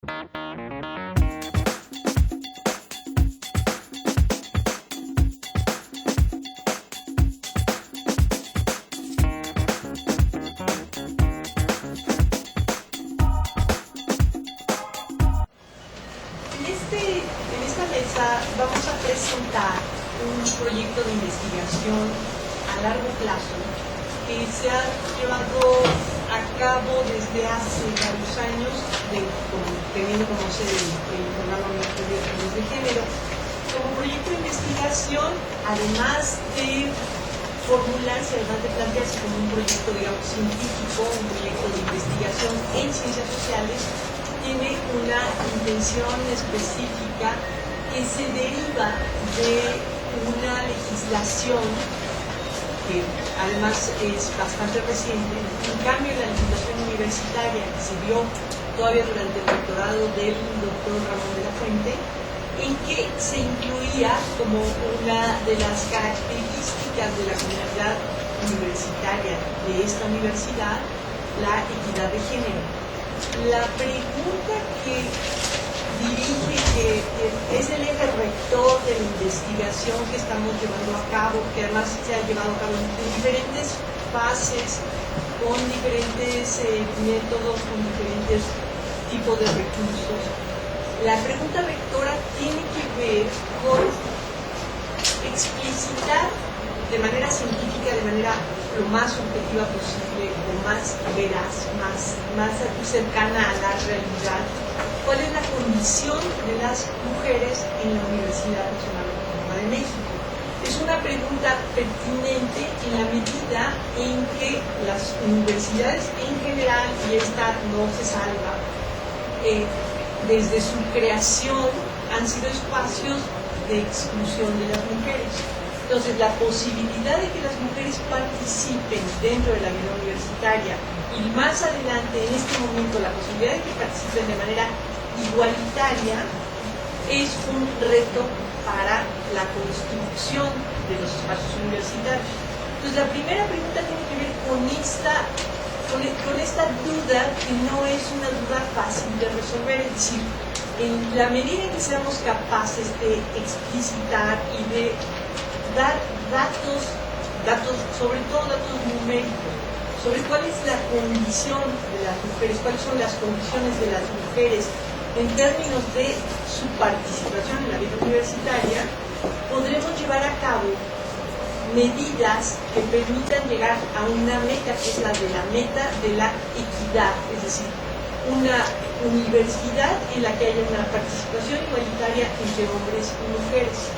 En esta mesa vamos a presentar un proyecto de investigación a largo plazo que se ha llevado a cabo desde hace varios años, teniendo como sede el programa Universitario de Estudios de Género. Como proyecto de investigación, además de formularse, además de plantearse como un proyecto, digamos, científico, un proyecto de investigación en ciencias sociales, tiene una intención específica que se deriva de una legislación que además es bastante reciente, un cambio en la legislación universitaria que se dio todavía durante el doctorado del doctor Ramón de la Fuente, en que se incluía como una de las características de la comunidad universitaria de esta universidad la equidad de género. La pregunta que dirige, que es el eje rector de la investigación que estamos llevando a cabo, que además se ha llevado a cabo en diferentes fases, con diferentes métodos, con diferentes tipos de recursos. La pregunta rectora tiene que ver con explicitar de manera científica, de manera lo más objetiva posible, lo más veraz, más cercana a la realidad, cuál es la condición de las mujeres en la Universidad Nacional Autónoma de México. Es una pregunta pertinente en la medida en que las universidades en general, y esta no se salva, desde su creación han sido espacios de exclusión de las mujeres. Entonces, la posibilidad de que las mujeres participen dentro de la vida universitaria y más adelante, en este momento, la posibilidad de que participen de manera igualitaria es un reto para la construcción de los espacios universitarios. Entonces, la primera pregunta tiene que ver con esta duda que no es una duda fácil de resolver, es decir, en la medida en que seamos capaces de explicitar y de dar datos, sobre todo datos numéricos, sobre cuál es la condición de las mujeres, cuáles son las condiciones de las mujeres en términos de su participación en la vida universitaria, podremos llevar a cabo medidas que permitan llegar a una meta, que es la meta de la equidad, es decir, una universidad en la que haya una participación igualitaria entre hombres y mujeres.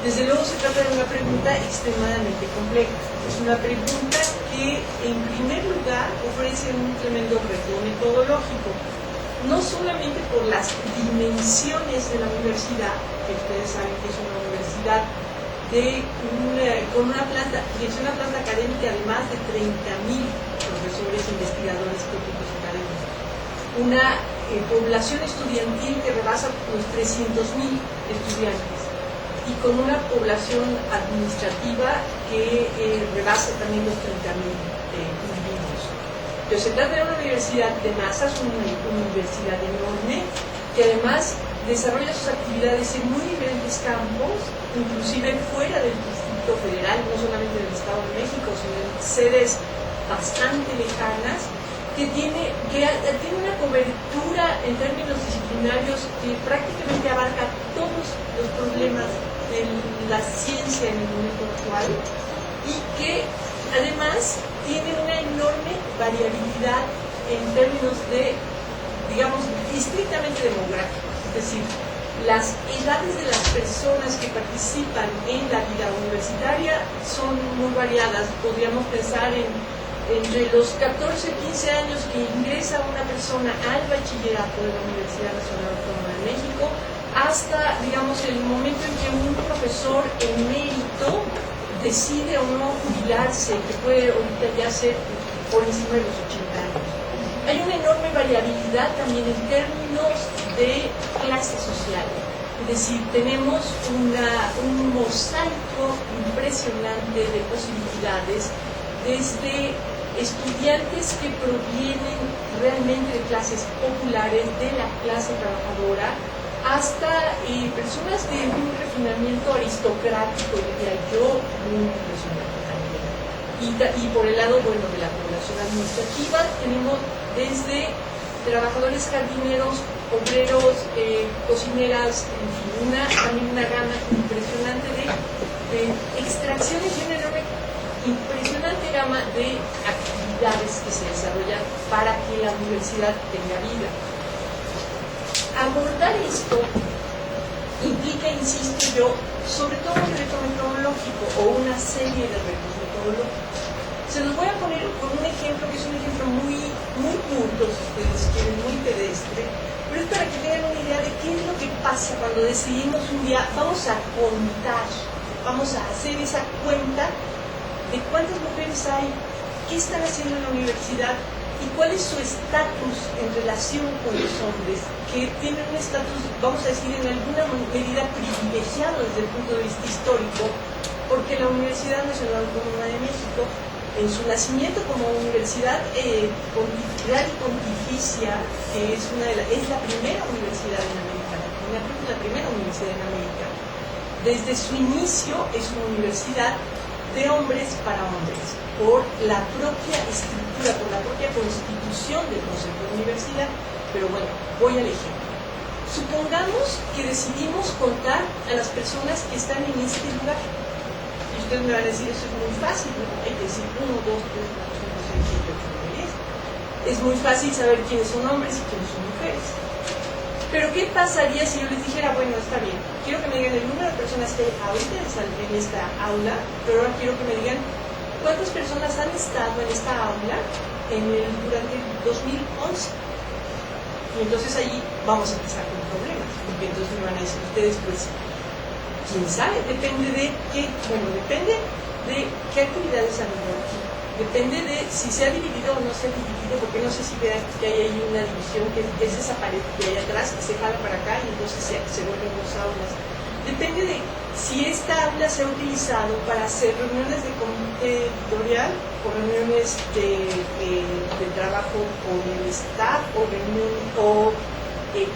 Desde luego se trata de una pregunta extremadamente compleja. Es una pregunta que, en primer lugar, ofrece un tremendo reto metodológico. No solamente por las dimensiones de la universidad, que ustedes saben que es una universidad con una planta académica de más de 30.000 profesores, investigadores, técnicos académicos. Una población estudiantil que rebasa los 300.000 estudiantes. Y con una población administrativa que rebasa también los 30.000 individuos. Entonces, se trata de una universidad de masas, una universidad enorme, que además desarrolla sus actividades en muy diferentes campos, inclusive fuera del Distrito Federal, no solamente del Estado de México, sino en sedes bastante lejanas, que tiene una cobertura en términos disciplinarios que prácticamente abarca todos los problemas de la ciencia en el momento actual y que además tiene una enorme variabilidad en términos de, digamos, estrictamente demográficos, es decir, las edades de las personas que participan en la vida universitaria son muy variadas. Podríamos pensar entre los 14 y 15 años que ingresa una persona al bachillerato de la Universidad Nacional Autónoma de México hasta, digamos, el momento en que un profesor emérito decide o no jubilarse, que puede ahorita ya ser por encima de los 80 años. Hay una enorme variabilidad también en términos de clase social. Es decir, tenemos un mosaico impresionante de posibilidades desde estudiantes que provienen realmente de clases populares, de la clase trabajadora, hasta personas de un refinamiento aristocrático, diría yo, muy impresionante también. Y por el lado, bueno, de la población administrativa, tenemos desde trabajadores jardineros, obreros, cocineras, en fin, también una gama impresionante de extracciones y una enorme, impresionante gama de actividades que se desarrollan para que la universidad tenga vida. Abordar esto implica, insisto yo, sobre todo un reto metodológico o una serie de retos metodológicos. Se los voy a poner con un ejemplo que es un ejemplo muy curto, si ustedes quieren, muy pedestre, pero es para que tengan una idea de qué es lo que pasa cuando decidimos un día, vamos a contar, vamos a hacer esa cuenta de cuántas mujeres hay, qué están haciendo en la universidad y cuál es su estatus en relación con los hombres, que tienen un estatus, vamos a decir, en alguna medida privilegiado desde el punto de vista histórico, porque la Universidad Nacional Autónoma de México, en su nacimiento como universidad pontifical y pontificia, que es la primera universidad en América Latina, creo que es la primera universidad en América, desde su inicio es una universidad de hombres para hombres, por la propia estructura, por la propia constitución del concepto de universidad. Pero bueno, voy al ejemplo. Supongamos que decidimos contar a las personas que están en este lugar. Y ustedes me van a decir, eso es muy fácil, ¿no? Hay que decir 1, 2, 3, 4, 5, 6, 7, 8, 9, 10. Es muy fácil saber quiénes son hombres y quiénes son mujeres. Pero ¿qué pasaría si yo les dijera, bueno, está bien, quiero que me digan el número de personas que hay ahorita en esta aula, pero ahora quiero que me digan cuántas personas han estado en esta aula durante el 2011? Y entonces ahí vamos a empezar con problemas, porque entonces me van a decir ustedes, pues, quién sabe, depende de qué actividades han habido aquí. Depende de si se ha dividido o no se ha dividido, porque no sé si vean que hay ahí una división, que es esa pared que hay atrás, que se jala para acá y entonces se vuelven dos aulas. Depende de si esta aula se ha utilizado para hacer reuniones de comité editorial o reuniones de trabajo con el staff o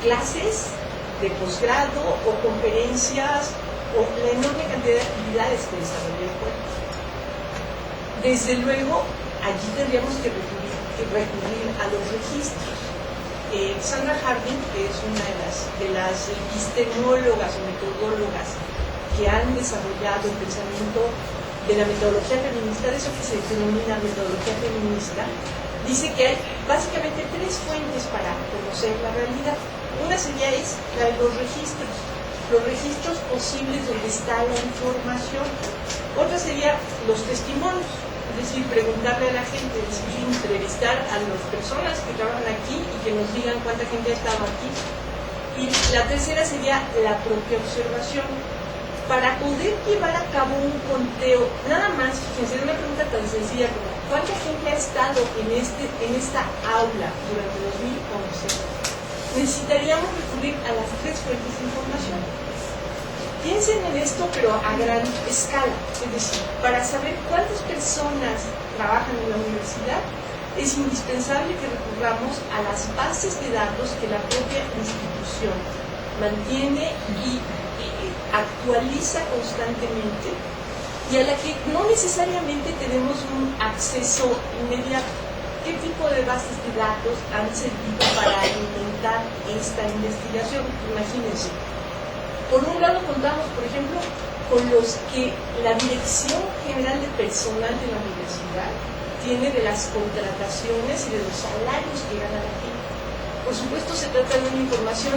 clases de posgrado o conferencias o la enorme cantidad de actividades que desarrolla el cuerpo. Desde luego, allí tendríamos que recurrir a los registros. Sandra Harding, que es una de las epistemólogas o metodólogas que han desarrollado el pensamiento de la metodología feminista, de eso que se denomina metodología feminista, dice que hay básicamente 3 fuentes para conocer la realidad. Una sería la de los registros posibles donde está la información. Otra sería los testimonios, es decir, preguntarle a la gente, es decir, entrevistar a las personas que trabajan aquí y que nos digan cuánta gente ha estado aquí. Y la tercera sería la propia observación. Para poder llevar a cabo un conteo, nada más, fíjense, una pregunta tan sencilla como ¿cuánta gente ha estado en esta aula durante 2011? Necesitaríamos recurrir a las 3 fuentes de información. Piensen en esto, pero a gran escala. Es decir, para saber cuántas personas trabajan en la universidad, es indispensable que recurramos a las bases de datos que la propia institución mantiene y actualiza constantemente y a la que no necesariamente tenemos un acceso inmediato. ¿Qué tipo de bases de datos han servido para alimentar esta investigación? Imagínense. Por un lado contamos, por ejemplo, con los que la Dirección General de Personal de la Universidad tiene de las contrataciones y de los salarios que gana la gente. Por supuesto, se trata de una información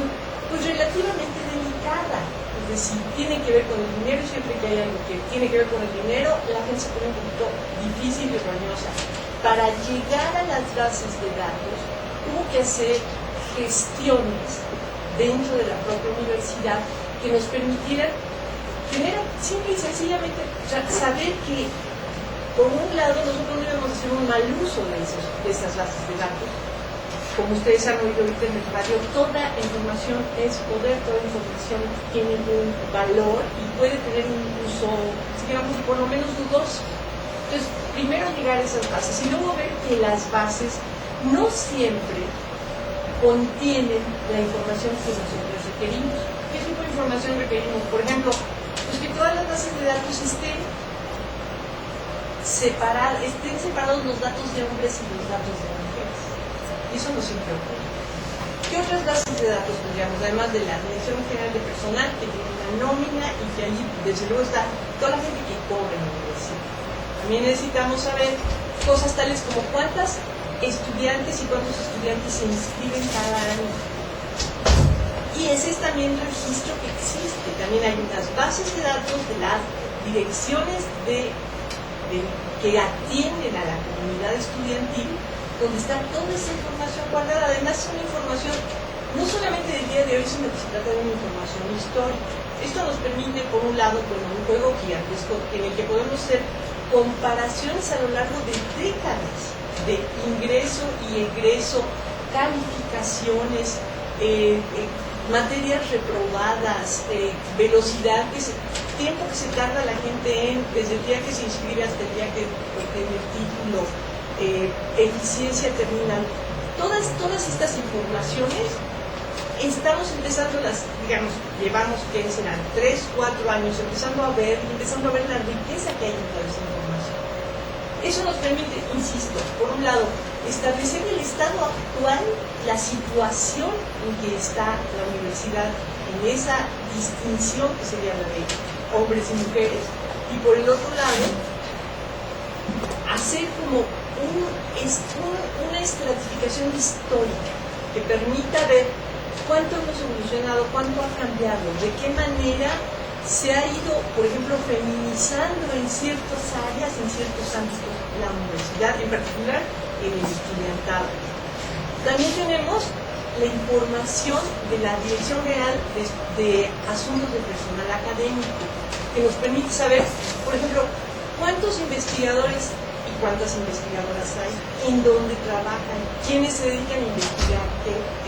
pues relativamente delicada, es decir, tiene que ver con el dinero, siempre que hay algo que tiene que ver con el dinero, la gente se pone un poquito difícil y roñosa. Para llegar a las bases de datos, hubo que hacer gestiones dentro de la propia universidad que nos permitieran, primero, simple y sencillamente, saber que, por un lado, nosotros no debemos hacer un mal uso de esas bases de datos. Como ustedes han oído ahorita en el radio, toda información es poder, toda información tiene un valor y puede tener un uso, digamos, por lo menos dudoso. Entonces, primero llegar a esas bases y luego ver que las bases no siempre contienen la información que nosotros requerimos. ¿Qué tipo de información requerimos? Por ejemplo, pues que todas las bases de datos estén separados los datos de hombres y los datos de mujeres. Y eso no siempre ocurre. ¿Qué otras bases de datos tendríamos? Además de la Dirección General de Personal, que tiene una nómina y que allí, desde luego, está toda la gente que cobra en la universidad. También necesitamos saber cosas tales como cuántas estudiantes y cuántos estudiantes se inscriben cada año. Y ese es también el registro que existe. También hay unas bases de datos de las direcciones que atienden a la comunidad estudiantil, donde está toda esa información guardada. Además, es una información no solamente del día de hoy, sino que se trata de una información histórica. Esto nos permite, por un lado, con un juego gigantesco en el que podemos hacer comparaciones a lo largo de décadas de ingreso y egreso, calificaciones, materias reprobadas, velocidad, tiempo que se tarda la gente desde el día que se inscribe hasta el día que obtiene el título, eficiencia terminal. Todas estas informaciones estamos empezando digamos, llevamos, ¿qué serán? 3, 4 años empezando a ver la riqueza que hay en toda esa información. Eso nos permite, insisto, por un lado, establecer el estado actual, la situación en que está la universidad, en esa distinción que sería la de hombres y mujeres, y por el otro lado, hacer como una estratificación histórica que permita ver cuánto hemos evolucionado, cuánto ha cambiado, de qué manera se ha ido, por ejemplo, feminizando en ciertas áreas, en ciertos ámbitos, la universidad, en particular en el estudiantado. También tenemos la información de la Dirección General de Asuntos de Personal Académico, que nos permite saber, por ejemplo, cuántos investigadores y cuántas investigadoras hay, en dónde trabajan, quiénes se dedican a investigar,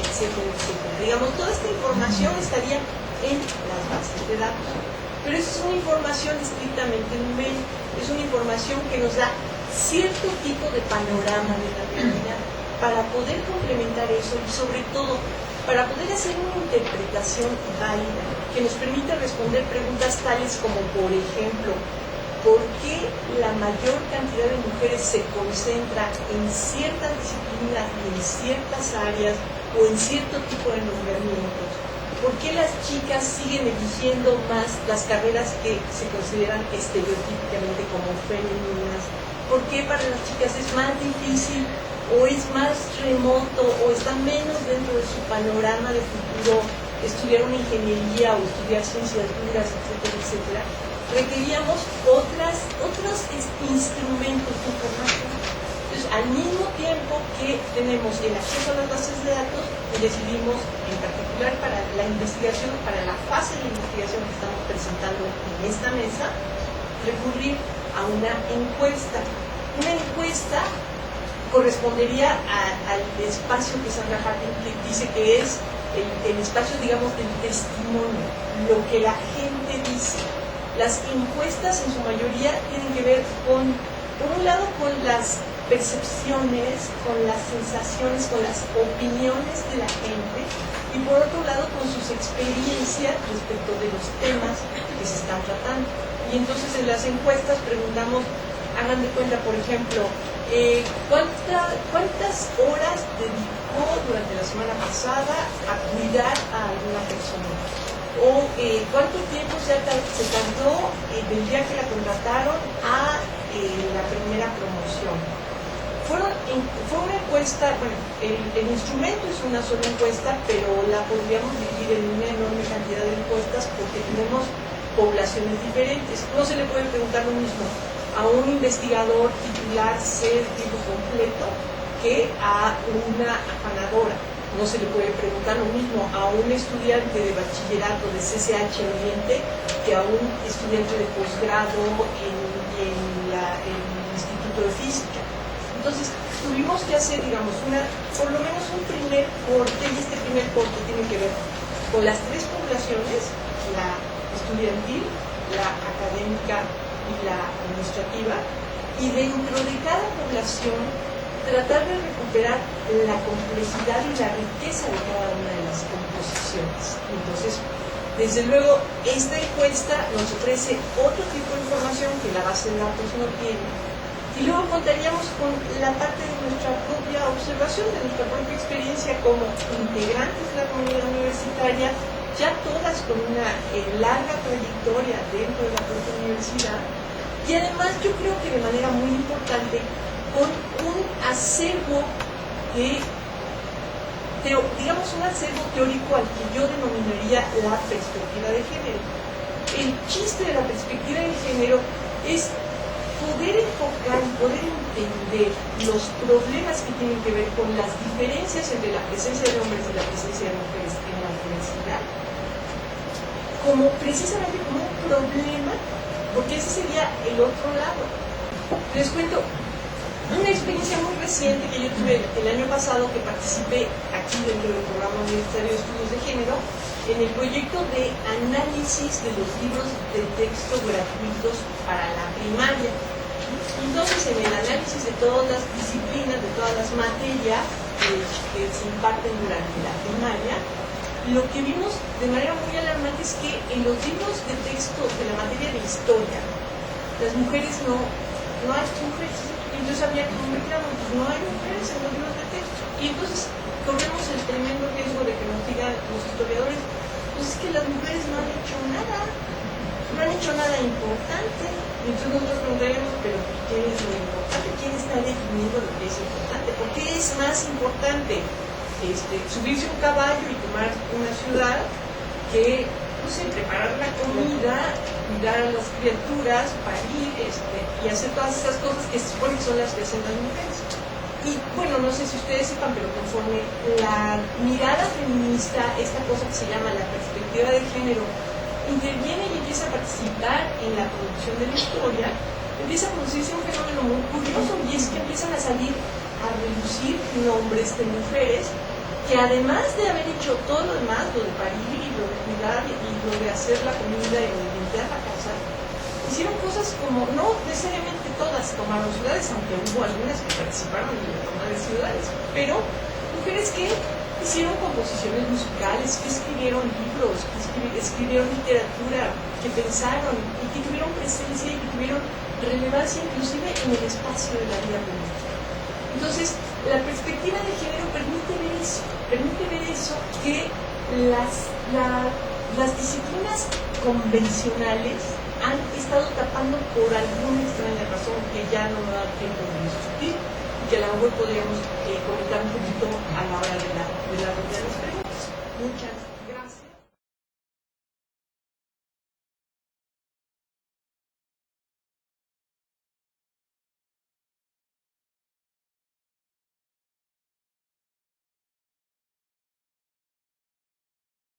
etcétera, etcétera. Digamos, toda esta información estaría en las bases de datos. Pero eso es una información estrictamente numérica, es una información que nos da cierto tipo de panorama de la realidad para poder complementar eso y sobre todo para poder hacer una interpretación válida que nos permita responder preguntas tales como, por ejemplo, ¿por qué la mayor cantidad de mujeres se concentra en ciertas disciplinas y en ciertas áreas o en cierto tipo de nombramientos? ¿Por qué las chicas siguen eligiendo más las carreras que se consideran estereotípicamente como femeninas? ¿Por qué para las chicas es más difícil o es más remoto o está menos dentro de su panorama de futuro estudiar una ingeniería o estudiar ciencias duras, etcétera, etcétera? Requeríamos otros instrumentos de información. Entonces, al mismo tiempo que tenemos el acceso a las bases de datos, decidimos, en particular para la investigación, para la fase de investigación que estamos presentando en esta mesa, recurrir a una encuesta. Una encuesta correspondería al espacio que Sandra Harding dice que es el espacio, digamos, del testimonio, lo que la gente dice. Las encuestas en su mayoría tienen que ver con, por un lado, con las percepciones, con las sensaciones, con las opiniones de la gente y por otro lado con sus experiencias respecto de los temas que se están tratando. Y entonces en las encuestas preguntamos, hagan de cuenta, por ejemplo, ¿cuántas horas dedicó durante la semana pasada a cuidar a alguna persona? O cuánto tiempo se tardó del día que la contrataron a la primera promoción. Fue una encuesta, bueno, el instrumento es una sola encuesta, pero la podríamos dividir en una enorme cantidad de encuestas porque tenemos poblaciones diferentes. No se le puede preguntar lo mismo a un investigador titular de tiempo completo que a una afanadora. No se le puede preguntar lo mismo a un estudiante de bachillerato de CCH Oriente que a un estudiante de posgrado en el Instituto de Física. Entonces, tuvimos que hacer, digamos, por lo menos un primer corte, y este primer corte tiene que ver con las tres poblaciones, la estudiantil, la académica y la administrativa, y dentro de cada población tratar de recuperar la complejidad y la riqueza de cada una de las composiciones. Entonces, desde luego, esta encuesta nos ofrece otro tipo de información que la base de datos no tiene, y luego contaríamos con la parte de nuestra propia observación, de nuestra propia experiencia como integrantes de la comunidad universitaria, ya todas con una larga trayectoria dentro de la propia universidad, y además yo creo que de manera muy importante con un acervo de, digamos, un acervo teórico al que yo denominaría la perspectiva de género. El chiste de la perspectiva de género es poder enfocar y poder entender los problemas que tienen que ver con las diferencias entre la presencia de hombres y la presencia de mujeres en la universidad, como precisamente como un problema, porque ese sería el otro lado. Les cuento una experiencia muy reciente que yo tuve el año pasado, que participé aquí dentro del programa universitario de estudios de género, en el proyecto de análisis de los libros de texto gratuitos para la primaria. Entonces, en el análisis de todas las disciplinas, de todas las materias que se imparten durante la primaria, lo que vimos de manera muy alarmante es que en los libros de texto de la materia de historia, las mujeres no hay mujeres. Entonces había que pues no hay mujeres en los libros de texto. Y entonces corremos el tremendo riesgo de que nos digan los historiadores, pues es que las mujeres no han hecho nada importante. Y entonces nosotros preguntaríamos, pero ¿qué es lo importante? ¿Quién está definiendo lo que es importante? ¿Por qué es más importante subirse a un caballo y tomar una ciudad que, no sé, preparar la comida, cuidar a las criaturas, parir y hacer todas esas cosas que se supone que son las que hacen las mujeres? Y bueno, no sé si ustedes sepan, pero conforme la mirada feminista, esta cosa que se llama la perspectiva de género, interviene y empieza a participar en la producción de la historia, empieza a producirse un fenómeno muy curioso, y es que empiezan a salir a reducir nombres de mujeres que, además de haber hecho todo lo demás, lo de parir y lo de cuidar y lo de hacer la comida y lo de limpiar la casa, hicieron cosas como, no necesariamente todas tomaron ciudades, aunque hubo algunas que participaron en la toma de ciudades, pero mujeres que hicieron composiciones musicales, que escribieron libros, que escribieron literatura, que pensaron y que tuvieron presencia y que tuvieron relevancia inclusive en el espacio de la vida política. Entonces, la perspectiva de género permite ver eso, que las disciplinas convencionales han estado tapando por alguna extraña razón que ya no me da tiempo de discutir, y que a lo mejor podríamos comentar un poquito a la hora de las preguntas. Muchas gracias.